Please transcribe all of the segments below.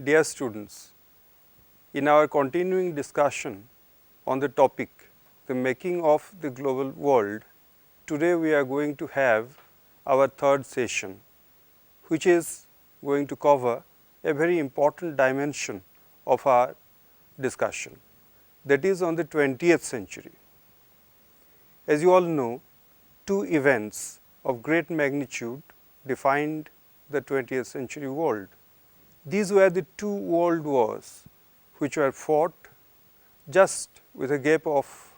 Dear students, in our continuing discussion on the topic, the making of the global world, today we are going to have our third session, which is going to cover a very important dimension of our discussion, that is on the 20th century. As you all know, two events of great magnitude defined the 20th century world. These were the two world wars which were fought just with a gap of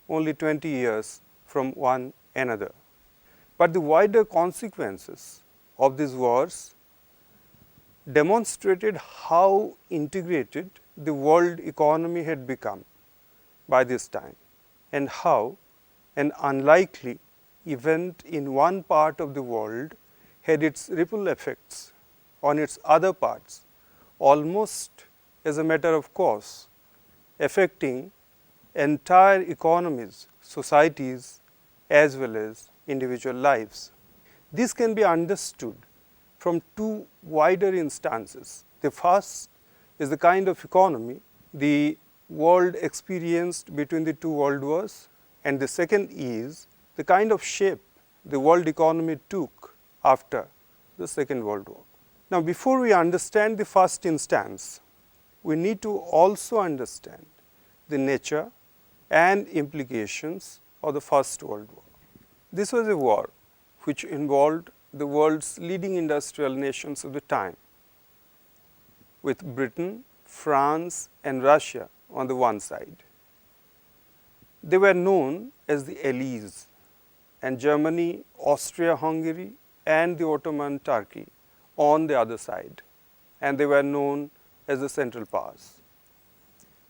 only 20 years from one another. But the wider consequences of these wars demonstrated how integrated the world economy had become by this time, and how an unlikely event in one part of the world had its ripple effects on its other parts, almost as a matter of course, affecting entire economies, societies, as well as individual lives. This can be understood from two wider instances. The first is the kind of economy the world experienced between the two world wars, and the second is the kind of shape the world economy took after the Second World War. Now, before we understand the first instance, we need to also understand the nature and implications of the First World War. This was a war which involved the world's leading industrial nations of the time, with Britain, France, and Russia on the one side. They were known as the Allies, and Germany, Austria-Hungary, and the Ottoman Turkey on the other side, and they were known as the Central Powers,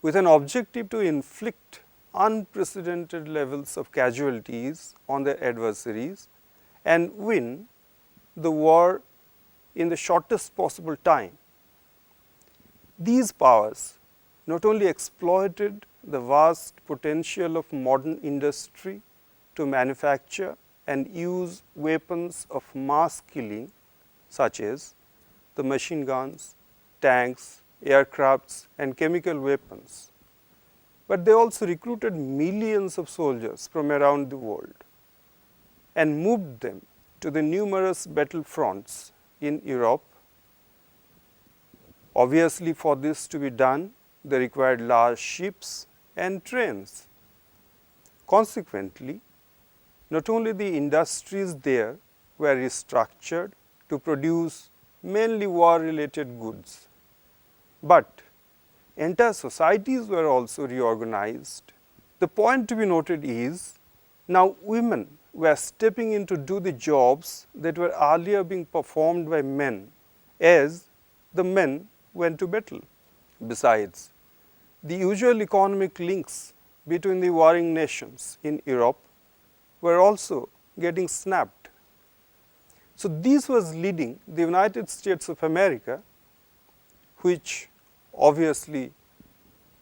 with an objective to inflict unprecedented levels of casualties on their adversaries and win the war in the shortest possible time. These powers not only exploited the vast potential of modern industry to manufacture and use weapons of mass killing, such as the machine guns, tanks, aircrafts, and chemical weapons, but they also recruited millions of soldiers from around the world and moved them to the numerous battle fronts in Europe. Obviously, for this to be done, they required large ships and trains. Consequently, not only the industries there were restructured to produce mainly war-related goods, but entire societies were also reorganized. The point to be noted is, now women were stepping in to do the jobs that were earlier being performed by men, as the men went to battle. Besides, the usual economic links between the warring nations in Europe were also getting snapped. So, this was leading the United States of America, which obviously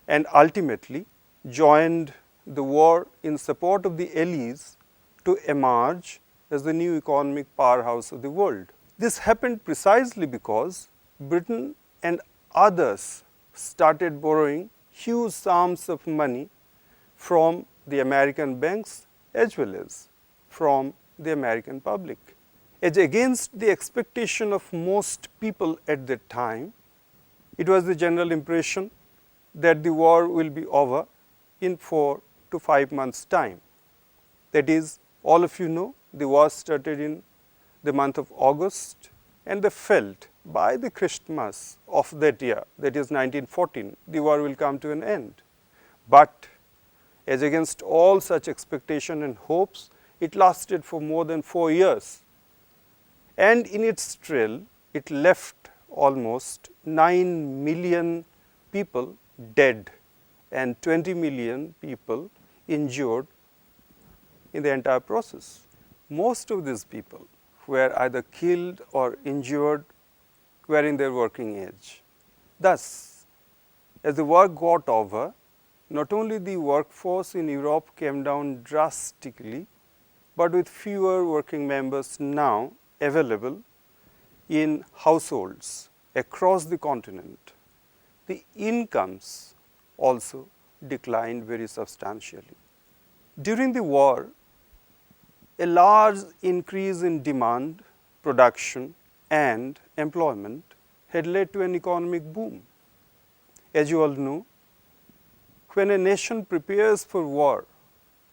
and ultimately joined the war in support of the Allies, to emerge as the new economic powerhouse of the world. This happened precisely because Britain and others started borrowing huge sums of money from the American banks as well as from the American public. As against the expectation of most people at that time, it was the general impression that the war will be over in 4 to 5 months' time. That is, all of you know, the war started in the month of August, and they felt by the Christmas of that year, that is 1914, the war will come to an end. But as against all such expectation and hopes, it lasted for more than 4 years. And in its trail, it left almost 9 million people dead and 20 million people injured in the entire process. Most of these people were either killed or injured were in their working age. Thus, as the war got over, not only the workforce in Europe came down drastically, but with fewer working members now available in households across the continent. the incomes also declined very substantially. During the war, a large increase in demand, production and employment had led to an economic boom. As you all know, when a nation prepares for war,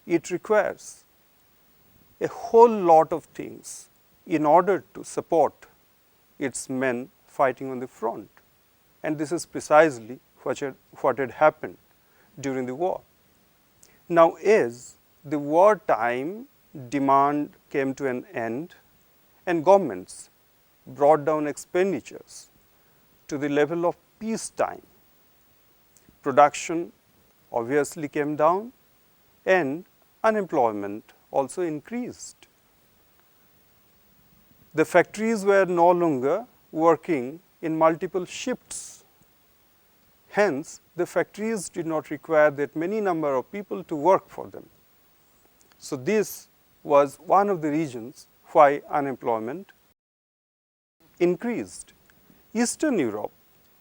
it requires a whole lot of things in order to support its men fighting on the front. And this is precisely what had happened during the war. Now, as the wartime demand came to an end and governments brought down expenditures to the level of peacetime, production obviously came down and unemployment also increased. The factories were no longer working in multiple shifts. Hence, the factories did not require that many number of people to work for them. So, this was one of the reasons why unemployment increased. Eastern Europe,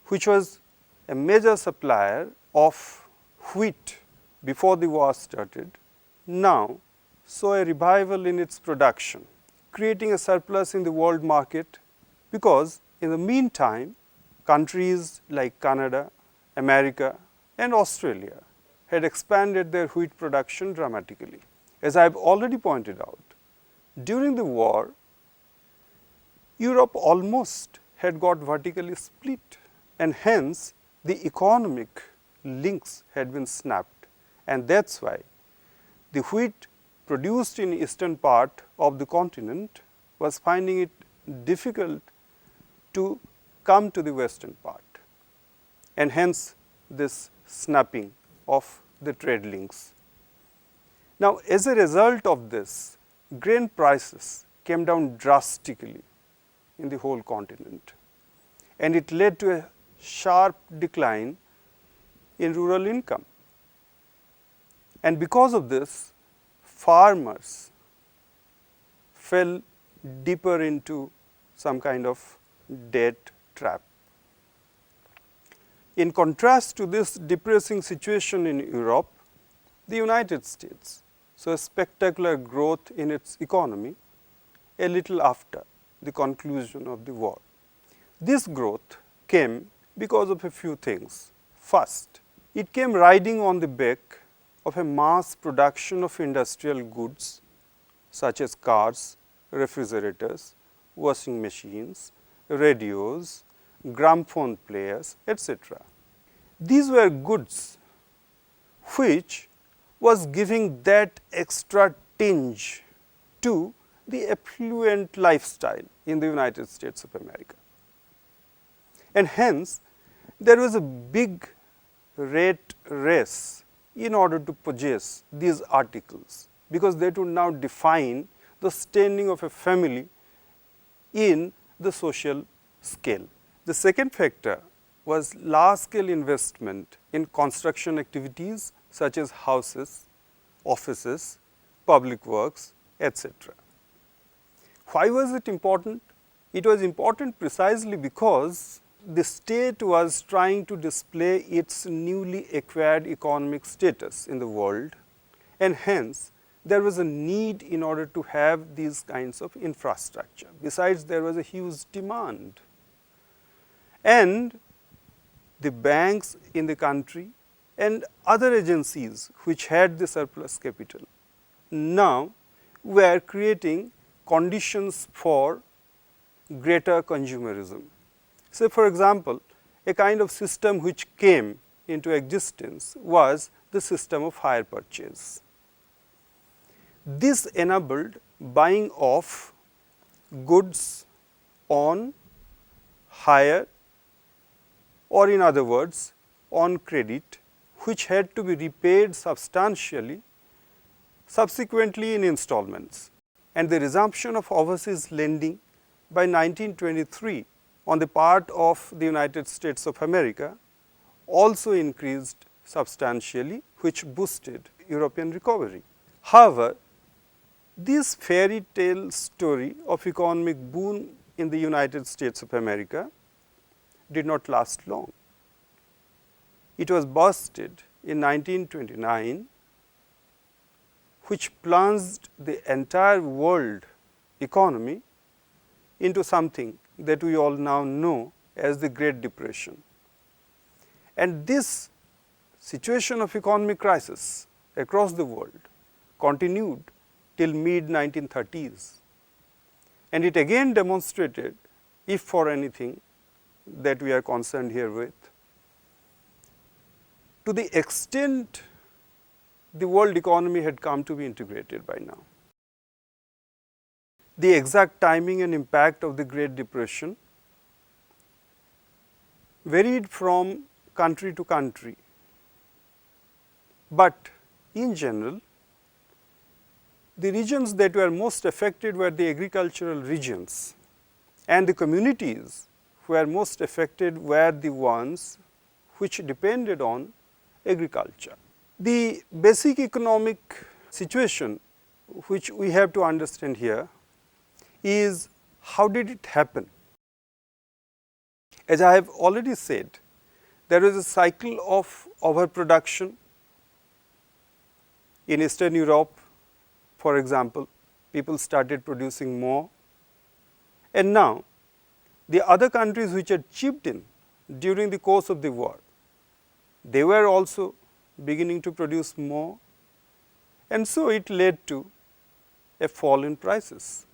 which was a major supplier of wheat before the war started, now saw a revival in its production, creating a surplus in the world market, because in the meantime, countries like Canada, America and Australia had expanded their wheat production dramatically. As I have already pointed out, during the war, Europe almost had got vertically split, and hence the economic links had been snapped, and that is why the wheat produced in eastern part of the continent was finding it difficult to come to the western part, and hence this snapping of the trade links. Now, as a result of this, grain prices came down drastically in the whole continent, and it led to a sharp decline in rural income. And because of this, farmers fell deeper into some kind of debt trap. In contrast to this depressing situation in Europe, the United States saw a spectacular growth in its economy a little after the conclusion of the war. This growth came because of a few things. First, it came riding on the back of a mass production of industrial goods such as cars, refrigerators, washing machines, radios, gramophone players, etc. These were goods which was giving that extra tinge to the affluent lifestyle in the United States of America. And hence, there was a big rat race in order to possess these articles, because they would now define the standing of a family in the social scale. The second factor was large scale investment in construction activities such as houses, offices, public works, etc. Why was it important? It was important precisely because the state was trying to display its newly acquired economic status in the world, and hence there was a need in order to have these kinds of infrastructure. Besides, there was a huge demand, and the banks in the country and other agencies which had the surplus capital now were creating conditions for greater consumerism. So, for example, a kind of system which came into existence was the system of hire purchase. This enabled buying of goods on hire, or in other words on credit, which had to be repaid substantially subsequently in installments. And the resumption of overseas lending by 1923 on the part of the United States of America also increased substantially, which boosted European recovery. However, this fairy tale story of economic boom in the United States of America did not last long. it was busted in 1929, which plunged the entire world economy into something that we all now know as the Great Depression. And this situation of economic crisis across the world continued till mid 1930s, and it again demonstrated, if for anything that we are concerned here with, to the extent the world economy had come to be integrated by now. The exact timing and impact of the Great Depression varied from country to country, but in general, the regions that were most affected were the agricultural regions, and the communities who were most affected were the ones which depended on agriculture. The basic economic situation which we have to understand here is how did it happen. As I have already said, there was a cycle of overproduction in Eastern Europe. For example, people started producing more, and now the other countries which had chipped in during the course of the war, they were also beginning to produce more, and so it led to a fall in prices.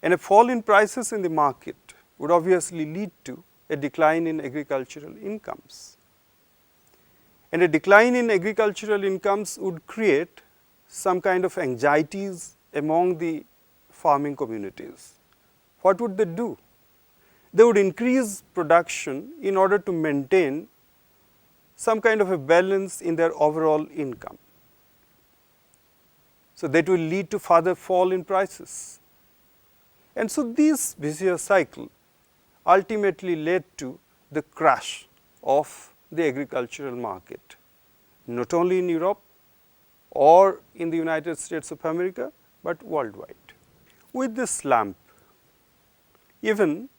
And a fall in prices in the market would obviously lead to a decline in agricultural incomes. And a decline in agricultural incomes would create some kind of anxieties among the farming communities. What would they do? They would increase production in order to maintain some kind of a balance in their overall income. So that will lead to further fall in prices. And so this vicious cycle ultimately led to the crash of the agricultural market, not only in Europe or in the United States of America, but worldwide. With this slump, even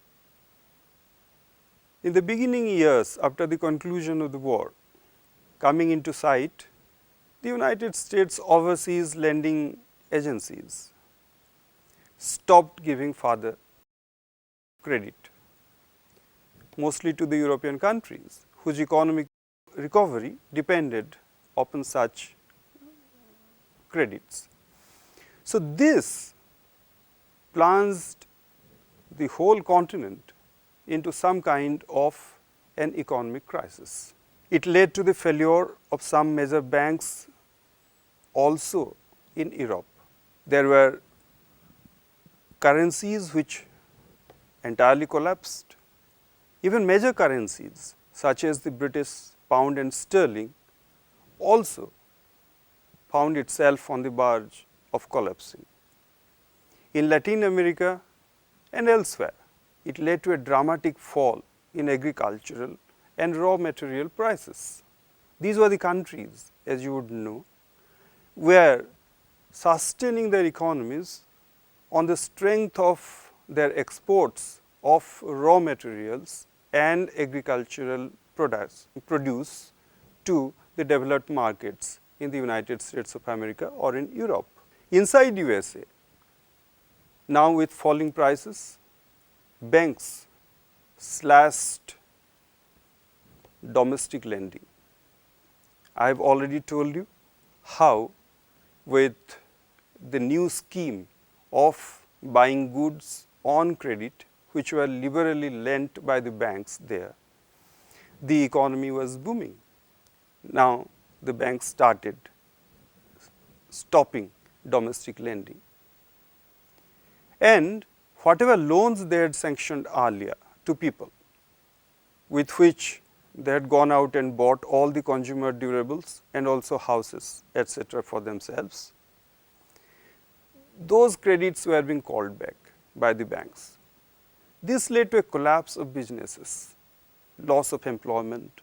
in the beginning years after the conclusion of the war, coming into sight, the United States overseas lending agencies stopped giving further credit, mostly to the European countries, whose economic recovery depended upon such credits. So this plunged the whole continent into some kind of an economic crisis. It led to the failure of some major banks also in Europe. There were currencies which entirely collapsed. Even major currencies such as the British pound and sterling also found itself on the verge of collapsing. In Latin America and elsewhere, it led to a dramatic fall in agricultural and raw material prices. These were the countries, as you would know, were sustaining their economies on the strength of their exports of raw materials and agricultural produce to the developed markets in the United States of America or in Europe. Inside USA, now with falling prices, banks slashed domestic lending. I have already told you how, with the new scheme of buying goods on credit, which were liberally lent by the banks there, the economy was booming. Now the banks started stopping domestic lending, and whatever loans they had sanctioned earlier to people, with which they had gone out and bought all the consumer durables and also houses, etc., for themselves, those credits were being called back by the banks. This led to a collapse of businesses, loss of employment,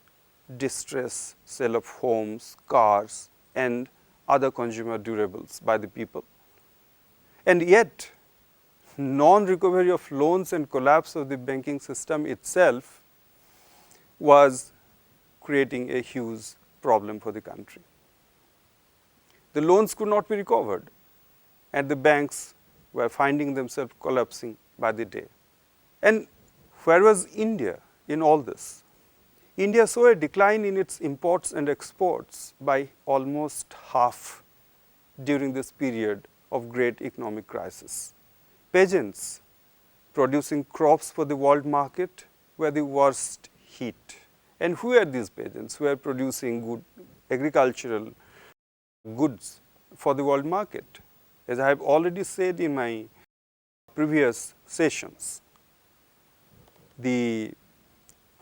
distress, sale of homes, cars, and other consumer durables by the people. And yet, non-recovery of loans and collapse of the banking system itself was creating a huge problem for the country. The loans could not be recovered, and the banks were finding themselves collapsing by the day. And where was India in all this? India saw a decline in its imports and exports by almost half during this period of great economic crisis. Peasants producing crops for the world market were the worst hit. And who are these peasants who are producing good agricultural goods for the world market? As I have already said in my previous sessions, the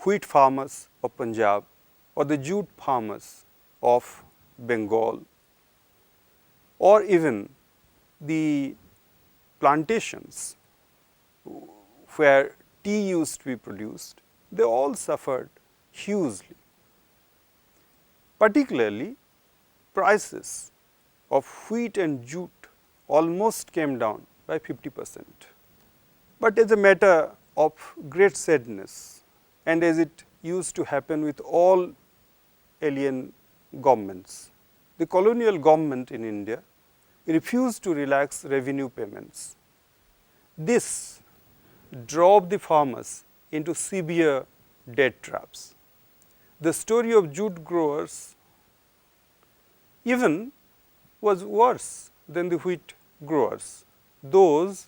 wheat farmers of Punjab or the jute farmers of Bengal, or even the plantations where tea used to be produced, they all suffered hugely. Particularly, prices of wheat and jute almost came down by 50%. But as a matter of great sadness, and as it used to happen with all alien governments, the colonial government in India refused to relax revenue payments. This drove the farmers into severe debt traps. The story of jute growers even was worse than the wheat growers. Those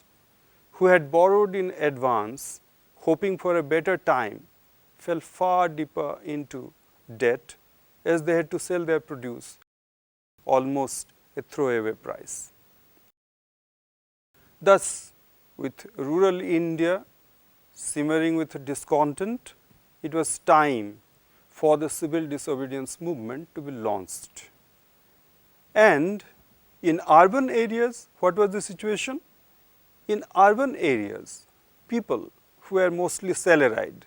who had borrowed in advance, hoping for a better time, fell far deeper into debt as they had to sell their produce almost a throwaway price. Thus, with rural India simmering with discontent, it was time for the civil disobedience movement to be launched. And in urban areas, what was the situation? In urban areas, people who were mostly salaried,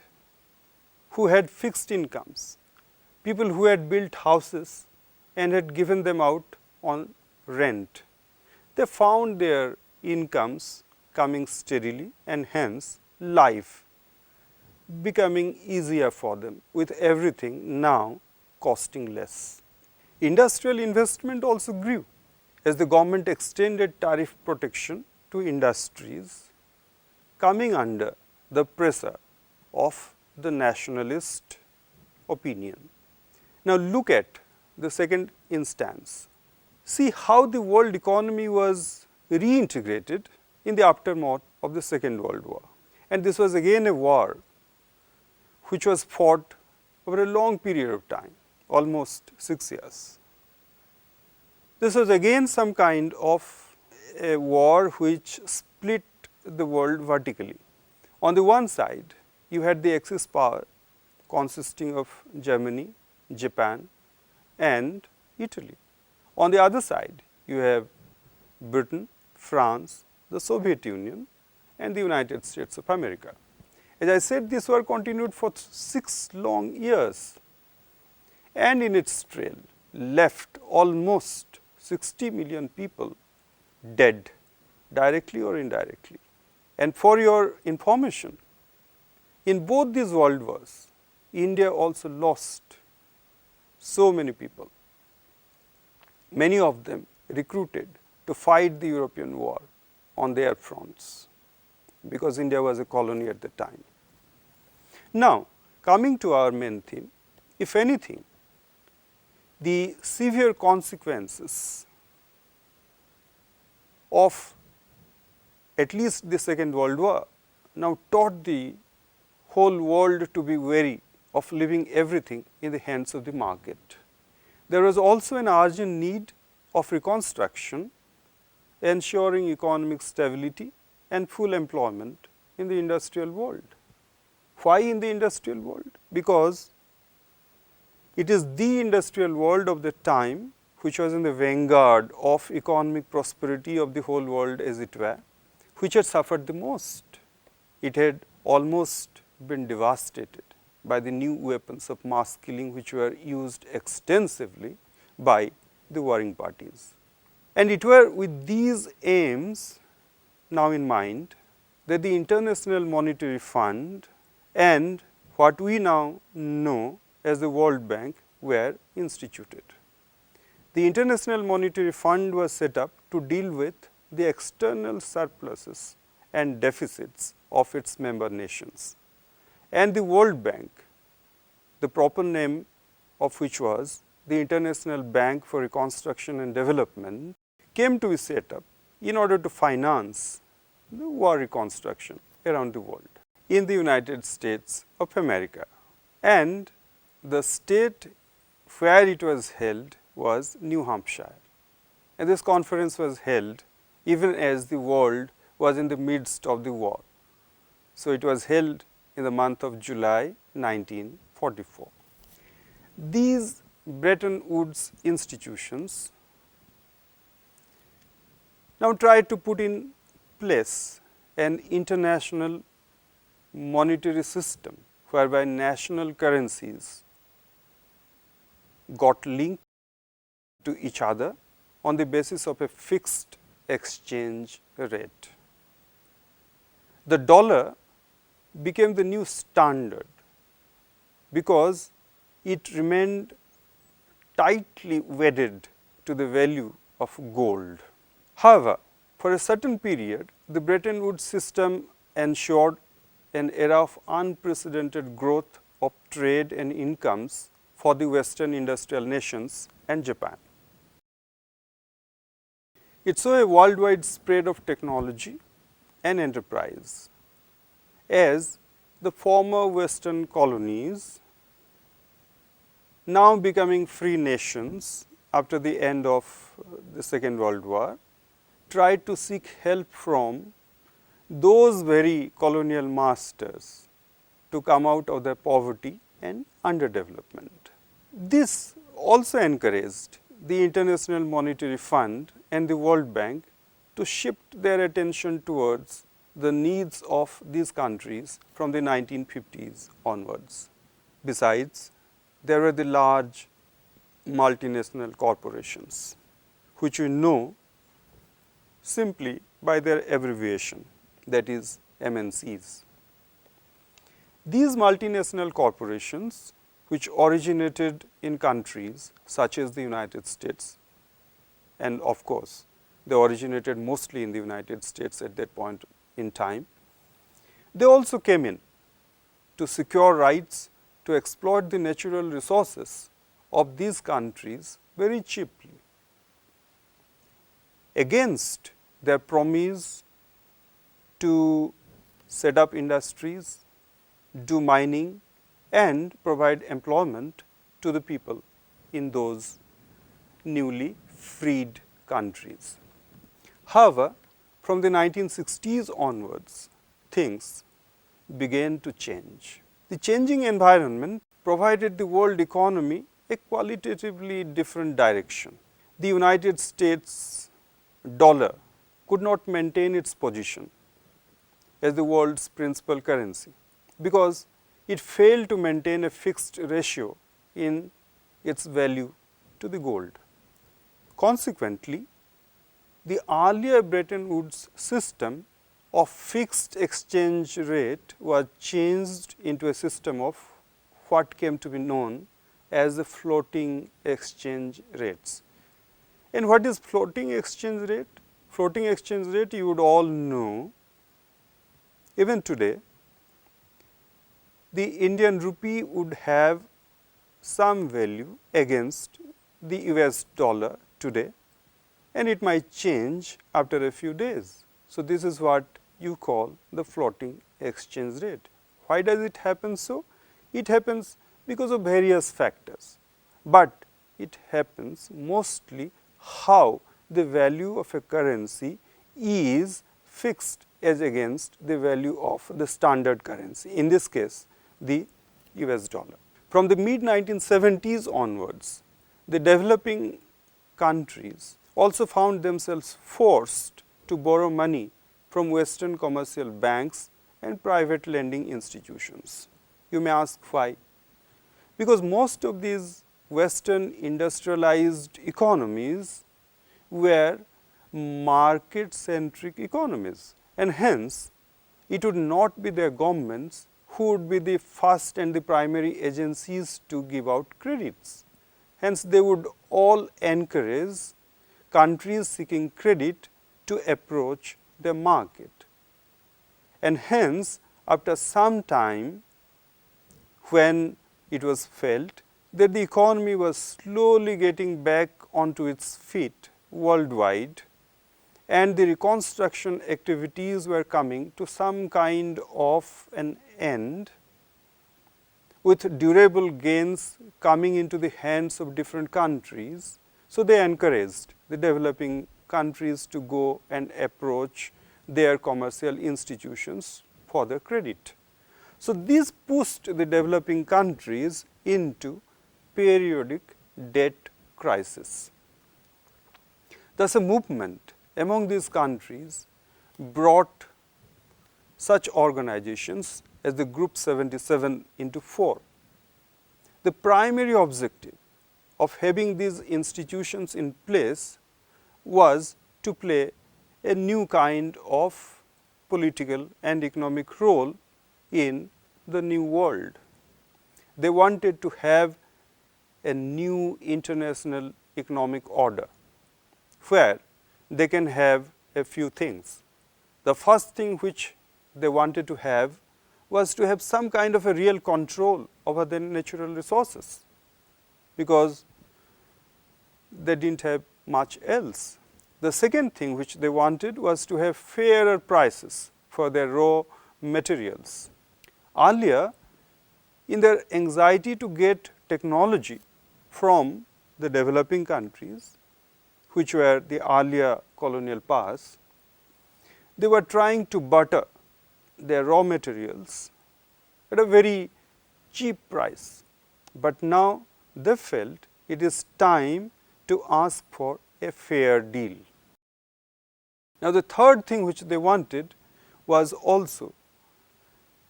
who had fixed incomes, people who had built houses and had given them out on rent, they found their incomes coming steadily, and hence life becoming easier for them, with everything now costing less. Industrial investment also grew as the government extended tariff protection to industries coming under the pressure of the nationalist opinion. Now, look at the second instance. See how the world economy was reintegrated in the aftermath of the Second World War. And this was again a war which was fought over a long period of time, almost 6 years. This was again some kind of a war which split the world vertically. On the one side, you had the Axis power consisting of Germany, Japan and Italy. On the other side, you have Britain, France, the Soviet Union and the United States of America. As I said, this war continued for 6 long years, and in its trail left almost 60 million people dead, directly or indirectly. And for your information, in both these world wars, India also lost so many people, many of them recruited to fight the European war on their fronts, because India was a colony at the time. Now, coming to our main theme, if anything, the severe consequences of at least the Second World War now taught the whole world to be wary of leaving everything in the hands of the market. There was also an urgent need of reconstruction, ensuring economic stability and full employment in the industrial world. Why in the industrial world? Because it is the industrial world of the time which was in the vanguard of economic prosperity of the whole world, as it were, which had suffered the most. It had almost been devastated by the new weapons of mass killing which were used extensively by the warring parties. And it were with these aims now in mind that the International Monetary Fund and what we now know as the World Bank were instituted. The International Monetary Fund was set up to deal with the external surpluses and deficits of its member nations, and the World Bank, the proper name of which was the International Bank for Reconstruction and Development, came to be set up in order to finance the war reconstruction around the world. In the United States of America, and the state where it was held was New Hampshire, and this conference was held even as the world was in the midst of the war. So, it was held in the month of July 1944. These Bretton Woods institutions now tried to put in place an international monetary system whereby national currencies got linked to each other on the basis of a fixed exchange rate. The dollar became the new standard because it remained tightly wedded to the value of gold. However, for a certain period, the Bretton Woods system ensured an era of unprecedented growth of trade and incomes for the Western industrial nations and Japan. It saw a worldwide spread of technology and enterprise, as the former Western colonies, now becoming free nations after the end of the Second World War, tried to seek help from those very colonial masters to come out of their poverty and underdevelopment. This also encouraged the International Monetary Fund and the World Bank to shift their attention towards the needs of these countries from the 1950s onwards. Besides, there were the large multinational corporations, which we know simply by their abbreviation, that is MNCs. These multinational corporations, which originated in countries such as the United States, and of course, they originated mostly in the United States at that point in time, they also came in to secure rights to exploit the natural resources of these countries very cheaply, against their promise to set up industries, do mining, and provide employment to the people in those newly freed countries. However, from the 1960s onwards, things began to change. The changing environment provided the world economy a qualitatively different direction. The United States dollar could not maintain its position as the world's principal currency, because it failed to maintain a fixed ratio in its value to the gold. Consequently, the earlier Bretton Woods system of fixed exchange rate was changed into a system of what came to be known as the floating exchange rates. And what is floating exchange rate? Floating exchange rate, you would all know, even today, the Indian rupee would have some value against the US dollar today, and it might change after a few days. So, this is what you call the floating exchange rate. Why does it happen so? It happens because of various factors, but it happens mostly how the value of a currency is fixed as against the value of the standard currency, in this case the US dollar. From the mid 1970s onwards, the developing countries also found themselves forced to borrow money from Western commercial banks and private lending institutions. You may ask why? Because most of these Western industrialized economies were market centric economies, and hence it would not be their governments who would be the first and the primary agencies to give out credits. Hence, they would all encourage countries seeking credit to approach the market. And hence, after some time, when it was felt that the economy was slowly getting back onto its feet worldwide, and the reconstruction activities were coming to some kind of an end, with durable gains coming into the hands of different countries. So, they encouraged the developing countries to go and approach their commercial institutions for the credit. So, this pushed the developing countries into periodic debt crisis. Thus, a movement among these countries brought such organizations as the Group 77 into fore. The primary objective of having these institutions in place was to play a new kind of political and economic role in the new world. They wanted to have a new international economic order, where they can have a few things. The first thing which they wanted to have was to have some kind of a real control over their natural resources, because they did not have much else. The second thing which they wanted was to have fairer prices for their raw materials. Earlier, in their anxiety to get technology from the developing countries, which were the earlier colonial powers, they were trying to butter their raw materials at a very cheap price, but now they felt it is time to ask for a fair deal. Now, the third thing which they wanted was also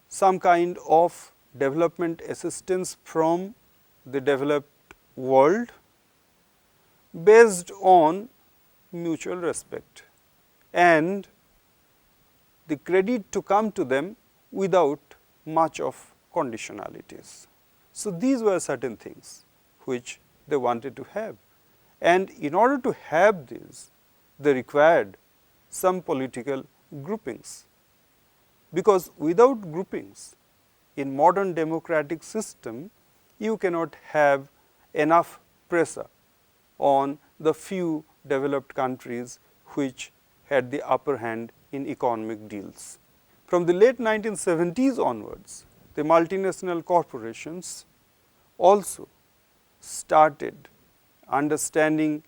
some kind of development assistance from the developed world based on mutual respect, and the credit to come to them without much of conditionalities. So, these were certain things which they wanted to have, and in order to have these, they required some political groupings, because without groupings in modern democratic system, you cannot have enough pressure on the few developed countries which had the upper hand in economic deals. From the late 1970s onwards, the multinational corporations also started understanding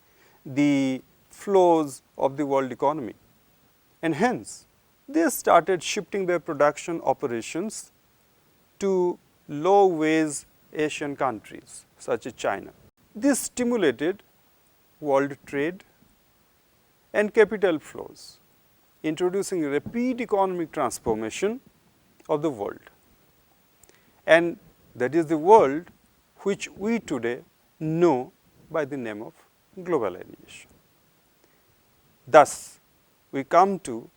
the flows of the world economy, and hence they started shifting their production operations to low wage Asian countries such as China. This stimulated world trade and capital flows, introducing rapid economic transformation of the world, and that is the world which we today know by the name of globalization. Thus, we come to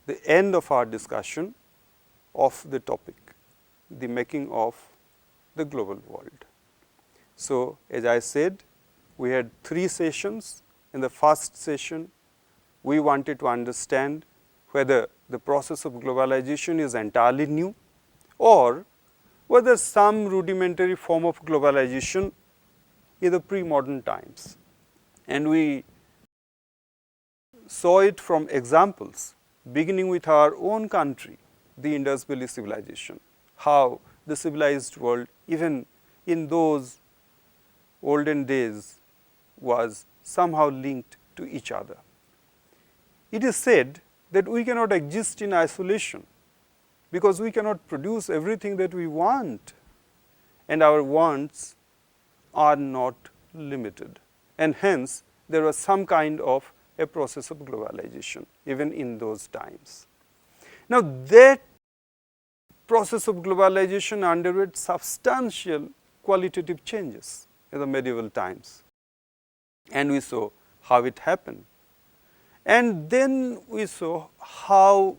the end of our discussion of the topic, the making of the global world. So, as I said, we had 3 sessions. In the first session, we wanted to understand whether the process of globalization is entirely new, or whether some rudimentary form of globalization in the pre-modern times. And we saw it from examples beginning with our own country, the Indus Valley civilization, how the civilized world even in those olden days was somehow linked to each other. It is said that we cannot exist in isolation, because we cannot produce everything that we want, and our wants are not limited, and hence there was some kind of a process of globalization even in those times. Now, that process of globalization underwent substantial qualitative changes in the medieval times, and we saw how it happened. And then we saw how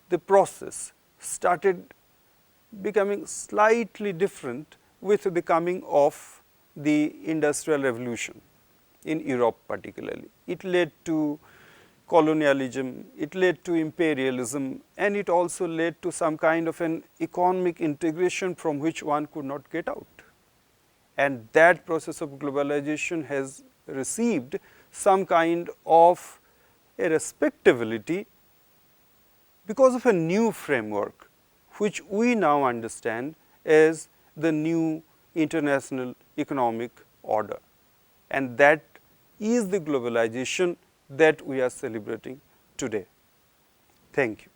the process started becoming slightly different with the coming of the Industrial Revolution in Europe particularly. It led to colonialism, it led to imperialism, and it also led to some kind of an economic integration from which one could not get out. And that process of globalization has received some kind of a respectability because of a new framework, which we now understand as the new international economic order. And that is the globalization that we are celebrating today. Thank you.